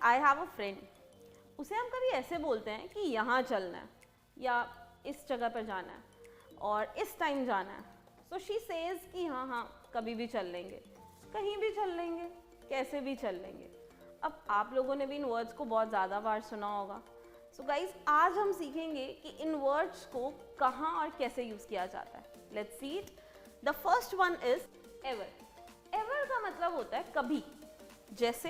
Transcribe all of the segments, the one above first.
I have a friend, उसे हम कभी ऐसे बोलते हैं कि यहाँ चलना है या इस जगह पर जाना है और इस टाइम जाना है. सो शी सेज कि हाँ हाँ कभी भी चल लेंगे, कहीं भी चल लेंगे, कैसे भी चल लेंगे. अब आप लोगों ने भी इन वर्ड्स को बहुत ज़्यादा बार सुना होगा. सो गाइज आज हम सीखेंगे कि इन वर्ड्स को कहाँ और कैसे यूज़ किया जाता है. Let's see it. The first one is ever. Ever का मतलब होता है कभी. जैसे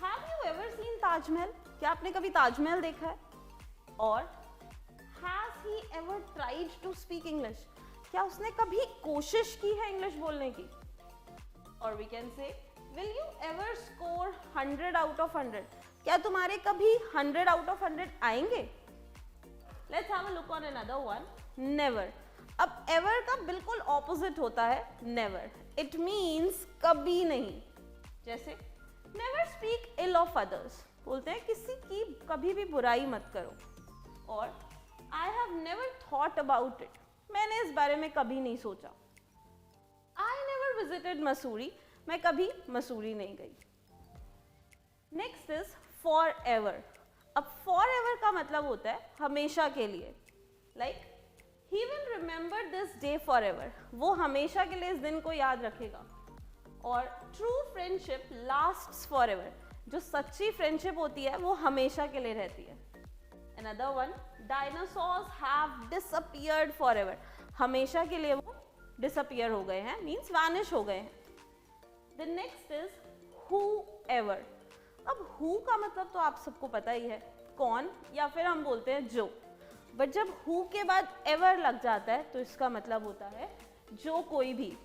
have you ever seen Taj Mahal, क्या आपने कभी ताजमहल देखा है. और has he ever tried to speak English, क्या उसने कभी कोशिश की है इंग्लिश बोलने की. और we can say will you ever score 100 out of 100, क्या तुम्हारे कभी 100 आउट ऑफ 100 आएंगे. Let's have a look on another one, never. अब एवर का बिल्कुल ऑपोजिट होता है नेवर. इट मीन्स कभी नहीं. जैसे never speak ill of others, बोलते हैं किसी की कभी भी बुराई मत करो. और I have never thought about it, मैंने इस बारे में कभी नहीं सोचा. आई नेवर विजिटेड मसूरी, मैं कभी मसूरी नहीं गई. Next is for ever. अब फॉर एवर का मतलब होता है हमेशा के लिए. Like he will remember this day for ever, वो हमेशा के लिए इस दिन को याद रखेगा. और true friendship lasts for ever, जो सच्ची फ्रेंडशिप होती है वो हमेशा के लिए रहती है. Another one, dinosaurs have disappeared for ever, हमेशा के लिए वो डिसअपीयर हो गए हैं, मीन्स वैनिश हो गए हैं. The next is who ever. अब हु का मतलब तो आप सबको पता ही है, कौन, या फिर हम बोलते हैं जो. बट जब हु के बाद एवर लग जाता है तो इसका मतलब होता है जो कोई भी,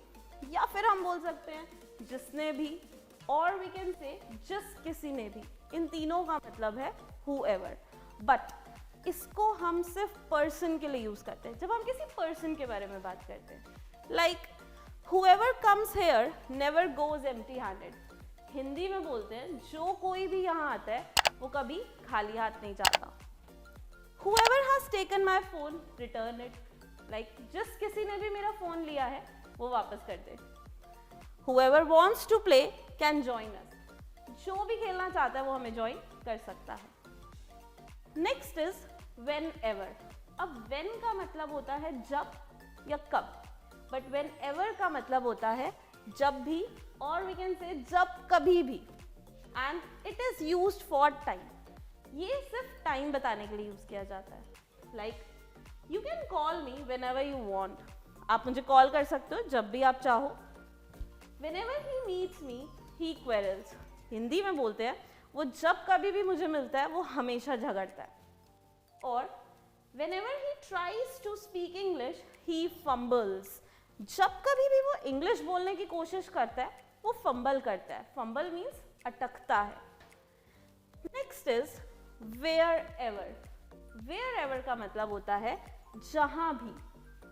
या फिर हम बोल सकते हैं जिसने भी, और वी कैन से जिस किसी ने भी. इन तीनों का मतलब है हु एवर. बट इसको हम सिर्फ पर्सन के लिए यूज करते हैं, जब हम किसी पर्सन के बारे में बात करते हैं. Like whoever comes here never goes empty handed. Hindi में बोलते हैं जो कोई भी यहाँ आता है वो कभी खाली हाथ नहीं जाता. whoever has taken my phone return it, like जिस किसी ने भी मेरा फोन लिया है वो वापस कर दे. whoever wants to play can join us, जो भी खेलना चाहता है वो हमें ज्वाइन कर सकता है. Next is whenever. अब when का मतलब होता है जब या कब, बट वेन एवर का मतलब होता है जब भी, और वी कैन से जब कभी भी. And it is used for time, ये सिर्फ टाइम बताने के लिए यूज किया जाता है. Like you can call me when ever you want, आप मुझे कॉल कर सकते हो जब भी आप चाहो. When ever he meets me he quarrels, Hindi में बोलते हैं वो जब कभी भी मुझे मिलता है वो हमेशा झगड़ता है. और whenever he tries to speak English he fumbles, जब कभी भी वो इंग्लिश बोलने की कोशिश करता है वो फंबल करता है. फंबल मीन्स अटकता है. Next is wherever. Wherever का मतलब होता है जहां भी,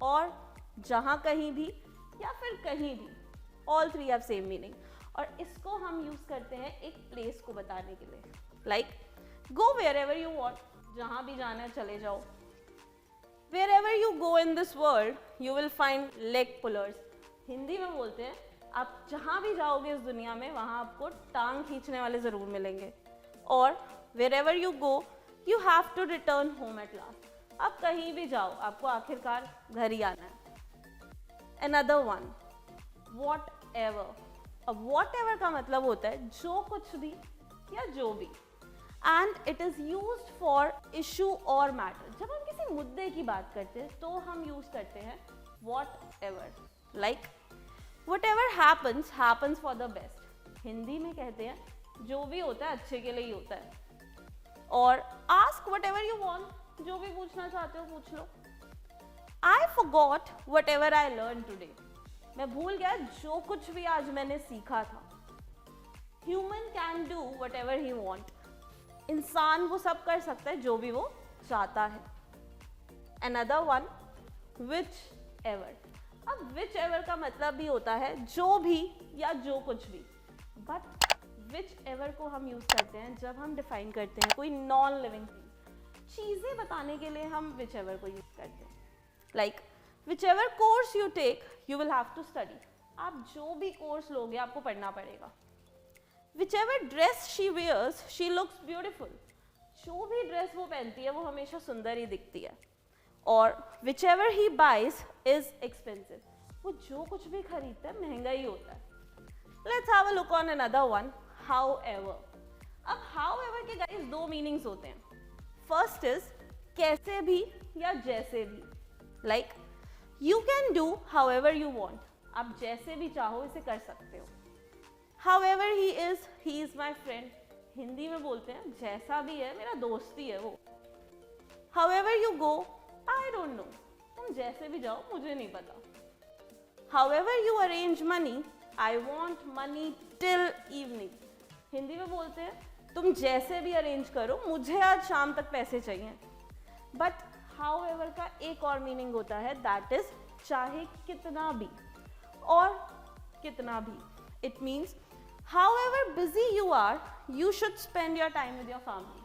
और जहां कहीं भी, या फिर कहीं भी. All three have same meaning. और इसको हम यूज करते हैं एक प्लेस को बताने के लिए. Like go wherever you want, जहां भी जाना है चले जाओ. Wherever you go in this world, you will find leg pullers. Hindi में बोलते हैं आप जहाँ भी जाओगे इस दुनिया में वहाँ आपको टांग खींचने वाले ज़रूर मिलेंगे. और wherever you go, you have to return home at last. आप कहीं भी जाओ आपको आखिरकार घर ही आना है. Another one, whatever. अब whatever का मतलब होता है जो कुछ भी या जो भी. And it is used for issue or matter. जब हम किसी मुद्दे की बात करते हैं तो हम यूज करते हैं whatever. Like whatever happens happens for the best. Hindi में कहते हैं जो भी होता है अच्छे के लिए ही होता है. और ask whatever you want, जो भी पूछना चाहते हो पूछ लो. I forgot whatever I learned today. मैं भूल गया जो कुछ भी आज मैंने सीखा था. Human can do whatever he want. इंसान वो सब कर सकता है जो भी वो चाहता है. Another one, whichever. अब whichever का मतलब भी होता है जो भी या जो कुछ भी. बट whichever को हम यूज करते हैं जब हम डिफाइन करते हैं कोई नॉन लिविंग थिंग. चीजें बताने के लिए हम whichever को यूज करते हैं. Like whichever course you take, you will have to study. आप जो भी कोर्स लोगे आपको पढ़ना पड़ेगा. whichever dress she wears, she looks beautiful. जो भी ड्रेस वो पहनती है वो हमेशा सुंदर ही दिखती है. और whichever he buys is expensive. वो जो कुछ भी खरीदता है महंगा ही होता है. Let's have a look on another one. However. अब however के guys दो meanings होते हैं. First is कैसे भी या जैसे भी. Like you can do however you want. आप जैसे भी चाहो इसे कर सकते हो. However he is my friend. Hindi में बोलते हैं जैसा भी है मेरा दोस्त ही है वो. However you go, I don't know. तुम जैसे भी जाओ मुझे नहीं पता. However you arrange money, I want money till evening. Hindi में बोलते हैं तुम जैसे भी अरेंज करो मुझे आज शाम तक पैसे चाहिए. But however का एक और मीनिंग होता है, that is चाहे कितना भी और कितना भी. It means however busy you are, you should spend your time with your family.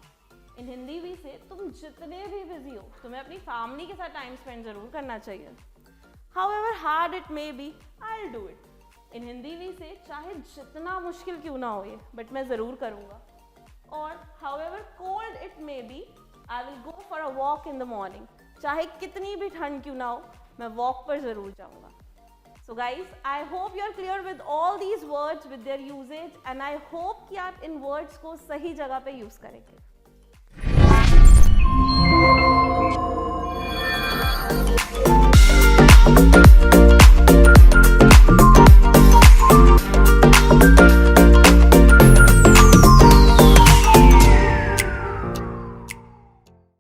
In Hindi भी से तुम जितने भी बिजी हो तुम्हें अपनी फैमिली के साथ टाइम स्पेंड जरूर करना चाहिए. However hard it may be, I'll do it. In Hindi भी से चाहे जितना मुश्किल क्यों ना हो ये, बट मैं ज़रूर करूँगा. और however cold it may be, I will go for a walk in the morning. चाहे कितनी भी ठंड क्यों ना हो मैं वॉक पर ज़रूर जाऊँगा. So guys, I hope you are clear with all these words with their usage and I hope कि आप इन words को सही जगह पे use करेंगे.